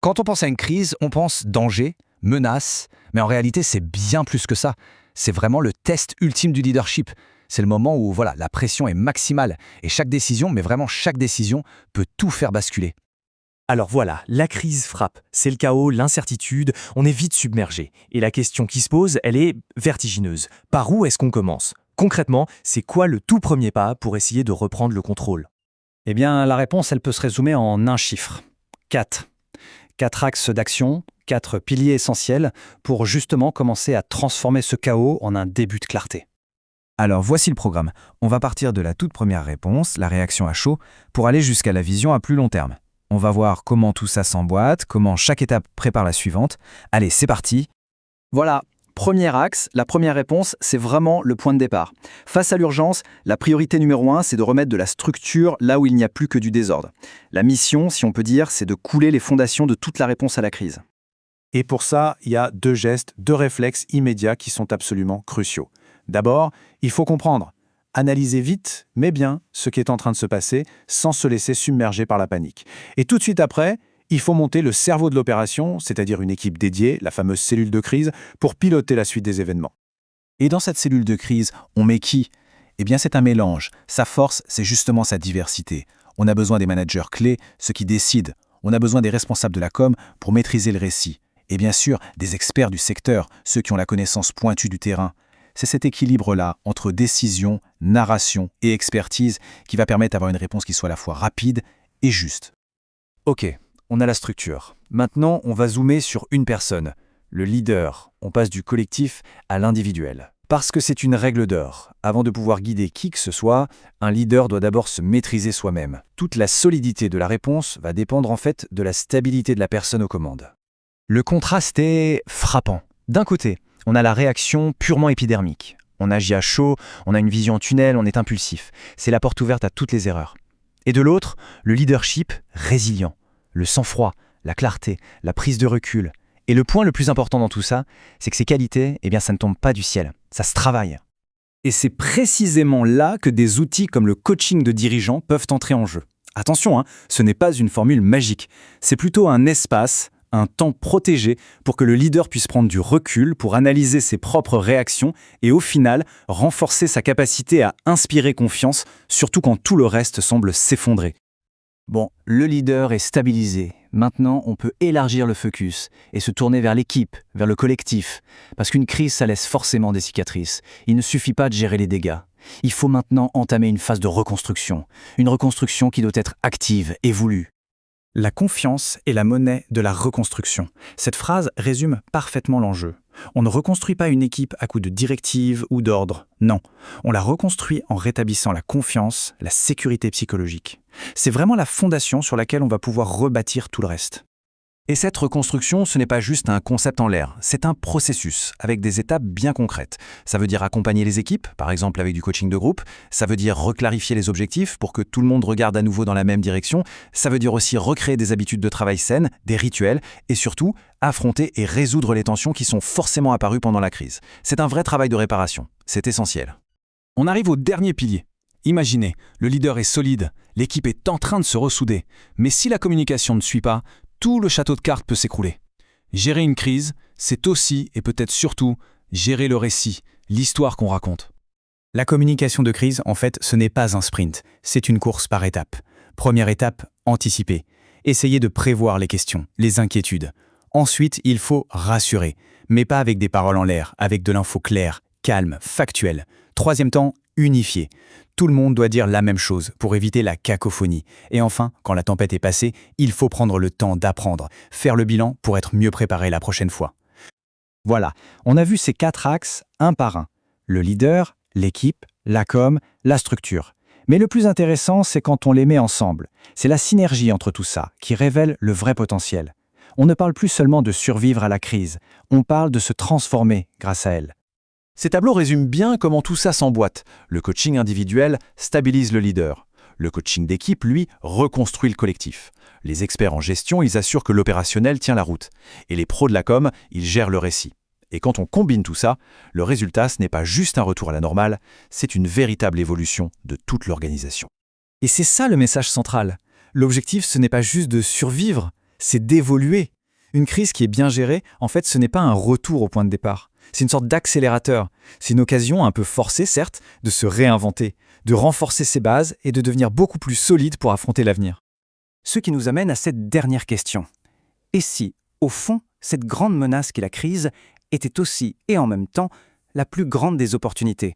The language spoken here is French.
Quand on pense à une crise, on pense danger, menace, mais en réalité, c'est bien plus que ça. C'est vraiment le test ultime du leadership. C'est le moment où voilà, la pression est maximale et chaque décision, mais vraiment chaque décision, peut tout faire basculer. Alors voilà, la crise frappe. C'est le chaos, l'incertitude, on est vite submergé. Et la question qui se pose, elle est vertigineuse. Par où est-ce qu'on commence? Concrètement, c'est quoi le tout premier pas pour essayer de reprendre le contrôle? Eh bien, la réponse, elle peut se résumer en un chiffre. 4. 4 axes d'action, 4 piliers essentiels pour justement commencer à transformer ce chaos en un début de clarté. Alors voici le programme. On va partir de la toute première réponse, la réaction à chaud, pour aller jusqu'à la vision à plus long terme. On va voir comment tout ça s'emboîte, comment chaque étape prépare la suivante. Allez, c'est parti. Voilà, premier axe, la première réponse, c'est vraiment le point de départ. Face à l'urgence, la priorité numéro 1, c'est de remettre de la structure là où il n'y a plus que du désordre. La mission, si on peut dire, c'est de couler les fondations de toute la réponse à la crise. Et pour ça, il y a 2 gestes, 2 réflexes immédiats qui sont absolument cruciaux. D'abord, il faut comprendre, analyser vite, mais bien, ce qui est en train de se passer, sans se laisser submerger par la panique. Et tout de suite après, il faut monter le cerveau de l'opération, c'est-à-dire une équipe dédiée, la fameuse cellule de crise, pour piloter la suite des événements. Et dans cette cellule de crise, on met qui? Eh bien, c'est un mélange. Sa force, c'est justement sa diversité. On a besoin des managers clés, ceux qui décident. On a besoin des responsables de la com pour maîtriser le récit. Et bien sûr, des experts du secteur, ceux qui ont la connaissance pointue du terrain. C'est cet équilibre-là entre décision, narration et expertise qui va permettre d'avoir une réponse qui soit à la fois rapide et juste. Ok, on a la structure. Maintenant, on va zoomer sur une personne, le leader. On passe du collectif à l'individuel. Parce que c'est une règle d'or. Avant de pouvoir guider qui que ce soit, un leader doit d'abord se maîtriser soi-même. Toute la solidité de la réponse va dépendre en fait de la stabilité de la personne aux commandes. Le contraste est frappant. D'un côté, on a la réaction purement épidermique. On agit à chaud, on a une vision en tunnel, on est impulsif. C'est la porte ouverte à toutes les erreurs. Et de l'autre, le leadership résilient. Le sang-froid, la clarté, la prise de recul. Et le point le plus important dans tout ça, c'est que ces qualités, eh bien, ça ne tombe pas du ciel. Ça se travaille. Et c'est précisément là que des outils comme le coaching de dirigeants peuvent entrer en jeu. Attention, ce n'est pas une formule magique. C'est plutôt un espace, un temps protégé pour que le leader puisse prendre du recul pour analyser ses propres réactions et au final renforcer sa capacité à inspirer confiance, surtout quand tout le reste semble s'effondrer. Bon, le leader est stabilisé. Maintenant, on peut élargir le focus et se tourner vers l'équipe, vers le collectif. Parce qu'une crise, ça laisse forcément des cicatrices. Il ne suffit pas de gérer les dégâts. Il faut maintenant entamer une phase de reconstruction. Une reconstruction qui doit être active et voulue. La confiance est la monnaie de la reconstruction. Cette phrase résume parfaitement l'enjeu. On ne reconstruit pas une équipe à coup de directives ou d'ordres. Non, on la reconstruit en rétablissant la confiance, la sécurité psychologique. C'est vraiment la fondation sur laquelle on va pouvoir rebâtir tout le reste. Et cette reconstruction, ce n'est pas juste un concept en l'air, c'est un processus avec des étapes bien concrètes. Ça veut dire accompagner les équipes, par exemple avec du coaching de groupe. Ça veut dire reclarifier les objectifs pour que tout le monde regarde à nouveau dans la même direction. Ça veut dire aussi recréer des habitudes de travail saines, des rituels et surtout affronter et résoudre les tensions qui sont forcément apparues pendant la crise. C'est un vrai travail de réparation. C'est essentiel. On arrive au dernier pilier. Imaginez, le leader est solide, l'équipe est en train de se ressouder. Mais si la communication ne suit pas, tout le château de cartes peut s'écrouler. Gérer une crise, c'est aussi et peut-être surtout gérer le récit, l'histoire qu'on raconte. La communication de crise, en fait, ce n'est pas un sprint, c'est une course par étapes. Première étape, anticiper. Essayez de prévoir les questions, les inquiétudes. Ensuite, il faut rassurer, mais pas avec des paroles en l'air, avec de l'info claire, calme, factuelle. Troisième temps, unifier. Tout le monde doit dire la même chose pour éviter la cacophonie. Et enfin, quand la tempête est passée, il faut prendre le temps d'apprendre, faire le bilan pour être mieux préparé la prochaine fois. Voilà, on a vu ces 4 axes un par un. Le leader, l'équipe, la com, la structure. Mais le plus intéressant, c'est quand on les met ensemble. C'est la synergie entre tout ça qui révèle le vrai potentiel. On ne parle plus seulement de survivre à la crise, on parle de se transformer grâce à elle. Ces tableaux résument bien comment tout ça s'emboîte. Le coaching individuel stabilise le leader. Le coaching d'équipe, lui, reconstruit le collectif. Les experts en gestion, ils assurent que l'opérationnel tient la route. Et les pros de la com, ils gèrent le récit. Et quand on combine tout ça, le résultat, ce n'est pas juste un retour à la normale, c'est une véritable évolution de toute l'organisation. Et c'est ça le message central. L'objectif, ce n'est pas juste de survivre, c'est d'évoluer. Une crise qui est bien gérée, en fait, ce n'est pas un retour au point de départ. C'est une sorte d'accélérateur. C'est une occasion un peu forcée, certes, de se réinventer, de renforcer ses bases et de devenir beaucoup plus solide pour affronter l'avenir. Ce qui nous amène à cette dernière question. Et si, au fond, cette grande menace qu'est la crise était aussi, et en même temps, la plus grande des opportunités?